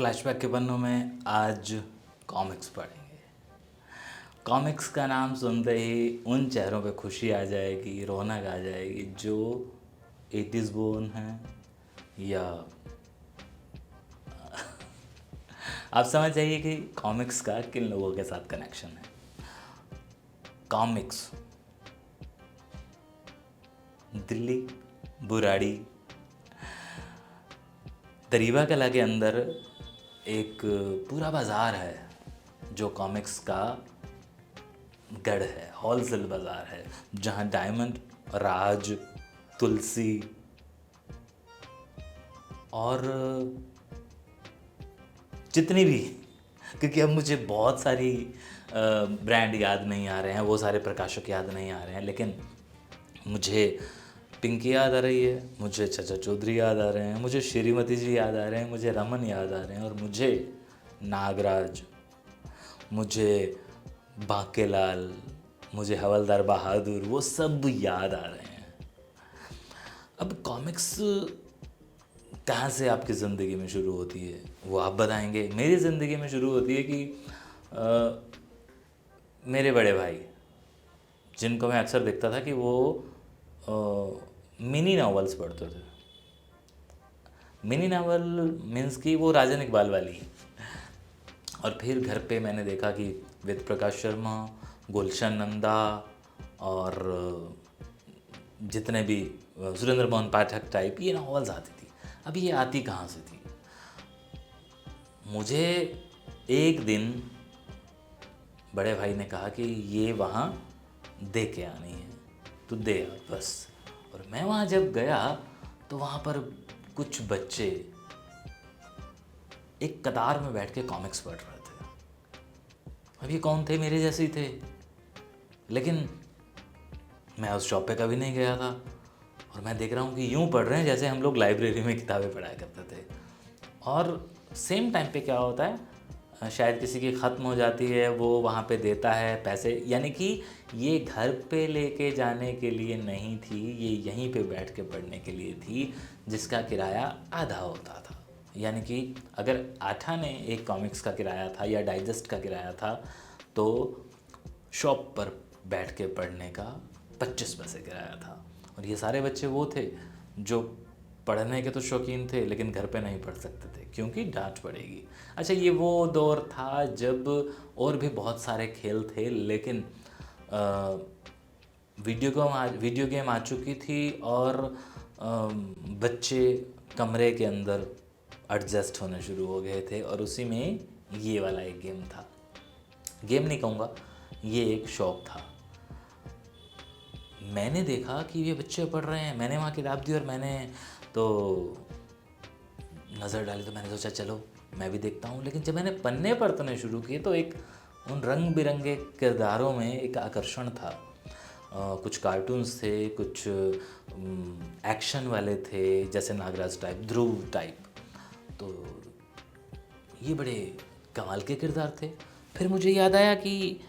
Flashback के पन्नों में आज कॉमिक्स पढ़ेंगे। कॉमिक्स का नाम सुनते ही उन चेहरों पे खुशी आ जाएगी, रौनक आ जाएगी जो 80s बोर्न हैं या आप समझ जाइए कि कॉमिक्स का किन लोगों के साथ कनेक्शन है। कॉमिक्स दिल्ली, बुराड़ी, दरीबा कला के अंदर एक पूरा बाज़ार है जो कॉमिक्स का गढ़ है, होलसेल बाज़ार है, जहाँ डायमंड, राज, तुलसी और जितनी भी, क्योंकि अब मुझे बहुत सारी ब्रांड याद नहीं आ रहे हैं, वो सारे प्रकाशक याद नहीं आ रहे हैं, लेकिन मुझे पिंकी याद आ रही है, मुझे चाचा चौधरी याद आ रहे हैं, मुझे श्रीमती जी याद आ रहे हैं, मुझे रमन याद आ रहे हैं और मुझे नागराज, मुझे बांकेलाल, मुझे हवलदार बहादुर, वो सब याद आ रहे हैं। अब कॉमिक्स कहाँ से आपकी ज़िंदगी में शुरू होती है वो आप बताएंगे। मेरी ज़िंदगी में शुरू होती है कि मेरे बड़े भाई, जिनको मैं अक्सर देखता था कि वो मिनी नॉवेल्स पढ़ते थे। मिनी नॉवल मीन्स कि वो राजन इकबाल वाली। और फिर घर पे मैंने देखा कि वेद प्रकाश शर्मा, गुलशन नंदा और जितने भी सुरेंद्र मोहन पाठक टाइप ये नॉवेल्स आती थी। अब ये आती कहाँ से थी? मुझे एक दिन बड़े भाई ने कहा कि ये वहाँ दे के आनी है, तो दे आ बस। और मैं वहाँ जब गया तो वहाँ पर कुछ बच्चे एक कतार में बैठ के कॉमिक्स पढ़ रहे थे। अब ये कौन थे? मेरे जैसे ही थे, लेकिन मैं उस शॉप पे कभी नहीं गया था और मैं देख रहा हूँ कि यूँ पढ़ रहे हैं जैसे हम लोग लाइब्रेरी में किताबें पढ़ाया करते थे। और सेम टाइम पे क्या होता है, शायद किसी की ख़त्म हो जाती है, वो वहाँ पे देता है पैसे, यानी कि ये घर पे लेके जाने के लिए नहीं थी, ये यहीं पे बैठ के पढ़ने के लिए थी, जिसका किराया आधा होता था। यानी कि अगर आठा ने एक कॉमिक्स का किराया था या डाइजेस्ट का किराया था, तो शॉप पर बैठ के पढ़ने का 25 पैसे किराया था। और ये सारे बच्चे वो थे जो पढ़ने के तो शौकीन थे लेकिन घर पे नहीं पढ़ सकते थे क्योंकि डांट पड़ेगी। अच्छा, ये वो दौर था जब और भी बहुत सारे खेल थे, लेकिन वीडियो गेम आ चुकी थी और बच्चे कमरे के अंदर एडजस्ट होने शुरू हो गए थे और उसी में ये वाला एक गेम था। गेम नहीं कहूँगा, ये एक शौक था। मैंने देखा कि ये बच्चे पढ़ रहे हैं, मैंने वहाँ किताब दी और मैंने तो नज़र डाली, तो मैंने सोचा चलो मैं भी देखता हूँ। लेकिन जब मैंने पन्ने पढ़ने शुरू किए तो एक उन रंग बिरंगे किरदारों में एक आकर्षण था। कुछ कार्टून्स थे, कुछ एक्शन वाले थे, जैसे नागराज टाइप, ध्रुव टाइप, तो ये बड़े कमाल के किरदार थे। फिर मुझे याद आया कि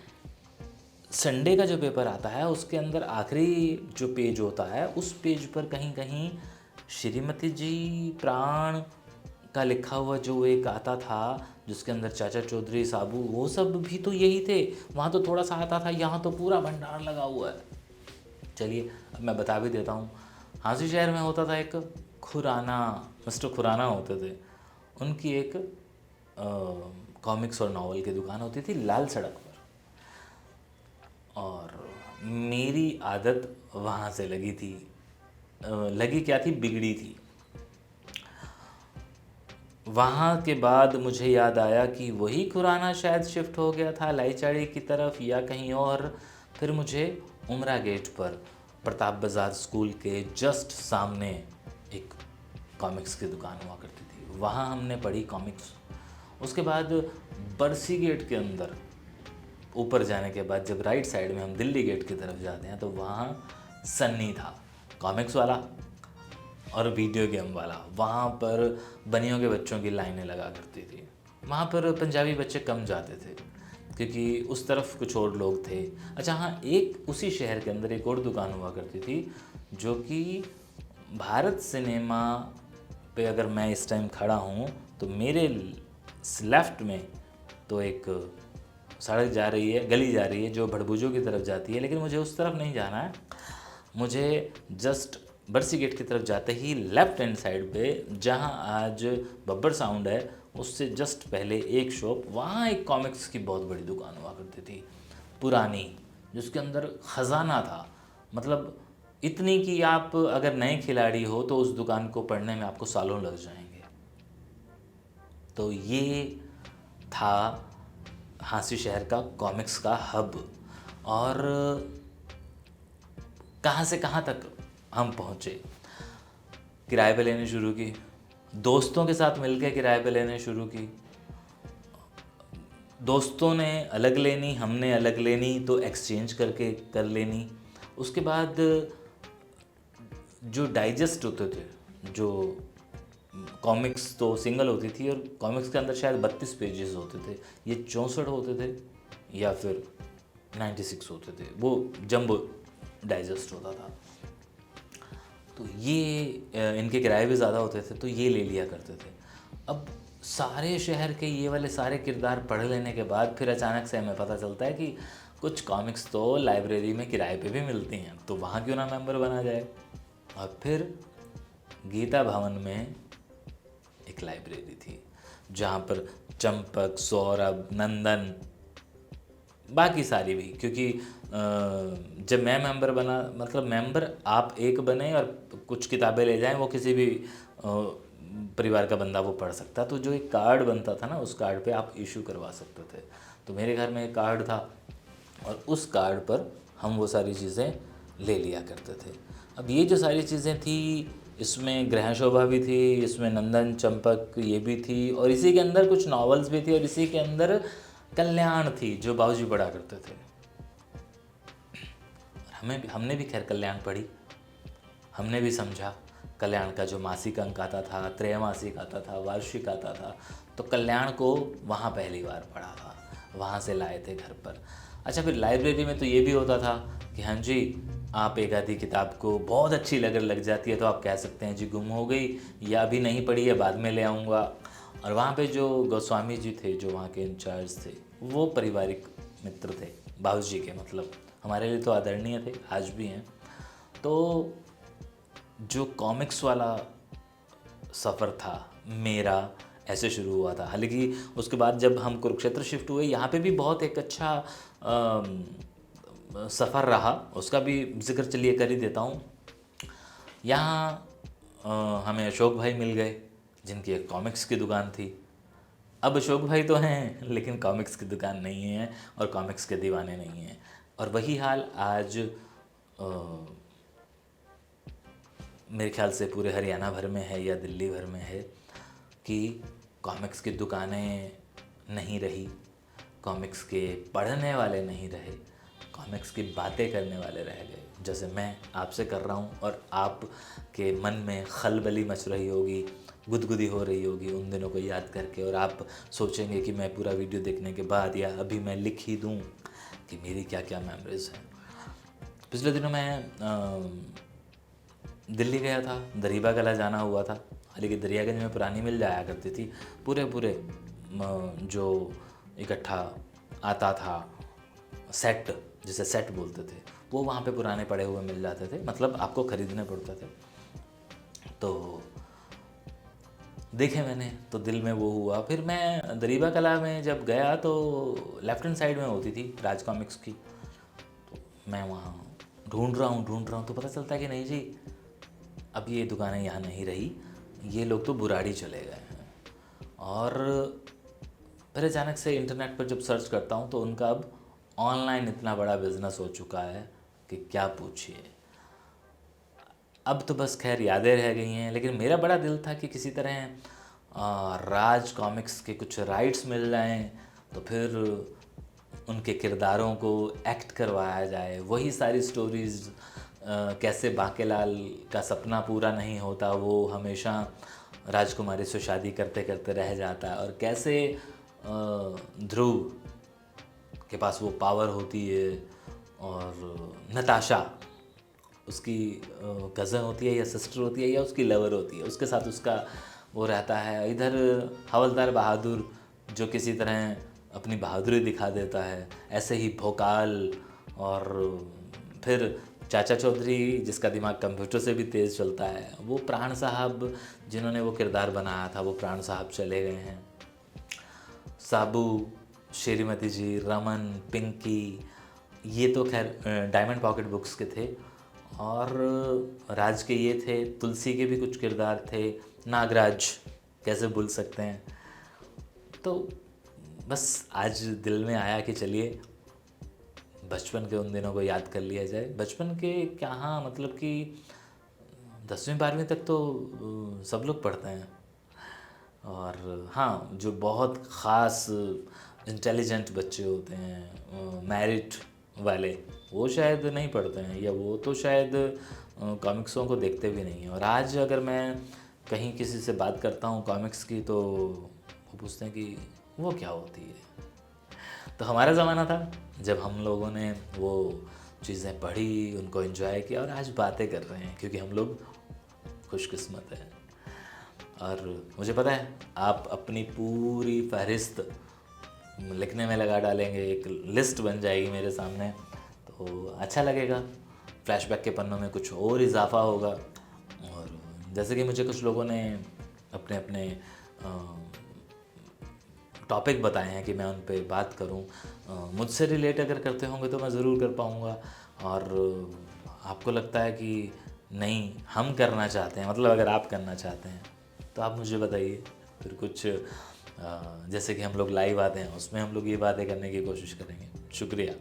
संडे का जो पेपर आता है उसके अंदर आखिरी जो पेज होता है उस पेज पर कहीं कहीं श्रीमती जी, प्राण का लिखा हुआ जो एक आता था, जिसके अंदर चाचा चौधरी, साबू, वो सब भी तो यही थे। वहाँ तो थोड़ा सा आता था, यहाँ तो पूरा भंडार लगा हुआ है। चलिए अब मैं बता भी देता हूँ। हांसी शहर में होता था एक खुराना, मिस्टर खुराना होते थे, उनकी एक कॉमिक्स और नावल की दुकान होती थी लाल सड़क पर। और मेरी आदत वहाँ से लगी थी, लगी क्या थी, बिगड़ी थी। वहाँ के बाद मुझे याद आया कि वही खुराना शायद शिफ्ट हो गया था लाईचाड़ी की तरफ या कहीं और। फिर मुझे उमरा गेट पर प्रताप बाज़ार स्कूल के जस्ट सामने एक कॉमिक्स की दुकान हुआ करती थी, वहाँ हमने पढ़ी कॉमिक्स। उसके बाद बरसी गेट के अंदर ऊपर जाने के बाद जब राइट साइड में हम दिल्ली गेट की तरफ जाते हैं तो वहाँ सन्नी था, कॉमिक्स वाला और वीडियो गेम वाला। वहाँ पर बनियों के बच्चों की लाइनें लगा करती थी। वहाँ पर पंजाबी बच्चे कम जाते थे क्योंकि उस तरफ कुछ और लोग थे। अच्छा हाँ, एक उसी शहर के अंदर एक और दुकान हुआ करती थी जो कि भारत सिनेमा पे, अगर मैं इस टाइम खड़ा हूँ तो मेरे लेफ्ट में तो एक सड़क जा रही है, गली जा रही है जो भड़भुजों की तरफ जाती है, लेकिन मुझे उस तरफ नहीं जाना है। मुझे जस्ट बरसी गेट की तरफ जाते ही लेफ्ट हैंड साइड पे जहाँ आज बब्बर साउंड है उससे जस्ट पहले एक शॉप, वहाँ एक कॉमिक्स की बहुत बड़ी दुकान हुआ करती थी पुरानी, जिसके अंदर ख़जाना था। मतलब इतनी कि आप अगर नए खिलाड़ी हो तो उस दुकान को पढ़ने में आपको सालों लग जाएंगे। तो ये था हांसी शहर का कॉमिक्स का हब। और कहाँ से कहाँ तक हम पहुँचे, किराए पे लेने शुरू की, दोस्तों के साथ मिलकर किराए पे लेने शुरू की। दोस्तों ने अलग लेनी, हमने अलग लेनी, तो एक्सचेंज करके कर लेनी। उसके बाद जो डाइजेस्ट होते थे, जो कॉमिक्स तो सिंगल होती थी और कॉमिक्स के अंदर शायद 32 पेजेस होते थे, ये 64 होते थे या फिर 96 होते थे, वो जंबो डाइजेस्ट होता था। तो ये इनके किराए भी ज़्यादा होते थे तो ये ले लिया करते थे। अब सारे शहर के ये वाले सारे किरदार पढ़ लेने के बाद फिर अचानक से हमें पता चलता है कि कुछ कॉमिक्स तो लाइब्रेरी में किराए पे भी मिलती हैं, तो वहाँ क्यों ना मेंबर बना जाए। और फिर गीता भवन में एक लाइब्रेरी थी जहाँ पर चंपक, सौरभ, नंदन, बाकी सारी भी, क्योंकि जब मैं मेंबर बना, मतलब मेंबर आप एक बने और कुछ किताबें ले जाएं, वो किसी भी परिवार का बंदा वो पढ़ सकता। तो जो एक कार्ड बनता था ना, उस कार्ड पे आप इशू करवा सकते थे। तो मेरे घर में एक कार्ड था और उस कार्ड पर हम वो सारी चीज़ें ले लिया करते थे। अब ये जो सारी चीज़ें थी, इसमें ग्रह शोभा भी थी, इसमें नंदन चंपक ये भी थी, और इसी के अंदर कुछ नॉवेल्स भी थी, और इसी के अंदर कल्याण थी जो बाबूजी पढ़ा करते थे। हमने भी खैर कल्याण पढ़ी, हमने भी समझा कल्याण का जो मासिक अंक आता था, त्रैमासिक आता था, वार्षिक आता था। तो कल्याण को वहाँ पहली बार पढ़ा था, वहाँ से लाए थे घर पर। अच्छा, फिर लाइब्रेरी में तो ये भी होता था कि हाँ जी, आप एक आधी किताब को बहुत अच्छी लग जाती है तो आप कह सकते हैं जी गुम हो गई, या अभी नहीं पढ़ी है, बाद में ले आऊँगा। और वहाँ पे जो गोस्वामी जी थे, जो वहाँ के इंचार्ज थे, वो पारिवारिक मित्र थे बाबूजी के, मतलब हमारे लिए तो आदरणीय थे, आज भी हैं। तो जो कॉमिक्स वाला सफ़र था मेरा, ऐसे शुरू हुआ था। हालांकि उसके बाद जब हम कुरुक्षेत्र शिफ्ट हुए, यहाँ पे भी बहुत एक अच्छा सफ़र रहा, उसका भी जिक्र चलिए कर ही देता हूँ। यहाँ हमें अशोक भाई मिल गए जिनकी एक कॉमिक्स की दुकान थी। अब अशोक भाई तो हैं लेकिन कॉमिक्स की दुकान नहीं है और कॉमिक्स के दीवाने नहीं हैं। और वही हाल आज मेरे ख्याल से पूरे हरियाणा भर में है या दिल्ली भर में है कि कॉमिक्स की दुकानें नहीं रही, कॉमिक्स के पढ़ने वाले नहीं रहे, कॉमिक्स की बातें करने वाले रह गए। जैसे मैं आपसे कर रहा हूँ और आपके मन में खलबली मच रही होगी, गुदगुदी हो रही होगी उन दिनों को याद करके, और आप सोचेंगे कि मैं पूरा वीडियो देखने के बाद या अभी मैं लिख ही दूँ कि मेरी क्या क्या मेमोरीज़ हैं। पिछले दिनों मैं दिल्ली गया था, दरिबा कला जाना हुआ था। हालांकि दरियागंज में पुरानी मिल जाया करती थी, पूरे जो इकट्ठा आता था सेट, जिसे सेट बोलते थे, वो वहाँ पे पुराने पड़े हुए मिल जाते थे, मतलब आपको ख़रीदने पड़ते थे। तो देखे मैंने तो दिल में वो हुआ। फिर मैं दरिबा कला में जब गया तो लेफ्ट हैंड साइड में होती थी राज कॉमिक्स की। तो मैं वहाँ ढूंढ रहा हूँ तो पता चलता है कि नहीं जी, अब ये दुकानें यहाँ नहीं रही, ये लोग तो बुराड़ी चले गए हैं। और फिर अचानक से इंटरनेट पर जब सर्च करता हूँ तो उनका अब ऑनलाइन इतना बड़ा बिजनेस हो चुका है कि क्या पूछिए। अब तो बस खैर यादें रह गई हैं, लेकिन मेरा बड़ा दिल था कि किसी तरह राज कॉमिक्स के कुछ राइट्स मिल जाएं तो फिर उनके किरदारों को एक्ट करवाया जाए। वही सारी स्टोरीज़, कैसे बांकेलाल का सपना पूरा नहीं होता, वो हमेशा राजकुमारी से शादी करते करते रह जाता है, और कैसे ध्रुव के पास वो पावर होती है और नताशा उसकी कज़न होती है या सिस्टर होती है या उसकी लवर होती है, उसके साथ उसका वो रहता है। इधर हवलदार बहादुर जो किसी तरह अपनी बहादुरी दिखा देता है, ऐसे ही भोकाल। और फिर चाचा चौधरी जिसका दिमाग कंप्यूटर से भी तेज़ चलता है, वो प्राण साहब जिन्होंने वो किरदार बनाया था, वो प्राण साहब चले गए हैं। साबू, श्रीमती जी, रमन, पिंकी, ये तो खैर डायमंड पॉकेट बुक्स के थे। और राज के ये थे, तुलसी के भी कुछ किरदार थे, नागराज कैसे भूल सकते हैं। तो बस आज दिल में आया कि चलिए बचपन के उन दिनों को याद कर लिया जाए। बचपन के क्या, हाँ मतलब कि 10वीं 12वीं तक तो सब लोग पढ़ते हैं। और हाँ, जो बहुत ख़ास इंटेलिजेंट बच्चे होते हैं, मैरिट वाले, वो शायद नहीं पढ़ते हैं, या वो तो शायद कॉमिक्सों को देखते भी नहीं हैं। और आज अगर मैं कहीं किसी से बात करता हूँ कॉमिक्स की, तो वो पूछते हैं कि वो क्या होती है। तो हमारा ज़माना था जब हम लोगों ने वो चीज़ें पढ़ी, उनको एंजॉय किया, और आज बातें कर रहे हैं क्योंकि हम लोग खुशकिस्मत हैं। और मुझे पता है आप अपनी पूरी फहरिस्त लिखने में लगा डालेंगे, एक लिस्ट बन जाएगी मेरे सामने, तो अच्छा लगेगा। फ्लैशबैक के पन्नों में कुछ और इजाफा होगा। और जैसे कि मुझे कुछ लोगों ने अपने अपने टॉपिक बताए हैं कि मैं उन पे बात करूं, मुझसे रिलेट अगर करते होंगे तो मैं ज़रूर कर पाऊँगा। और आपको लगता है कि नहीं हम करना चाहते हैं, मतलब अगर आप करना चाहते हैं तो आप मुझे बताइए। फिर कुछ जैसे कि हम लोग लाइव आते हैं, उसमें हम लोग ये बातें करने की कोशिश करेंगे। शुक्रिया।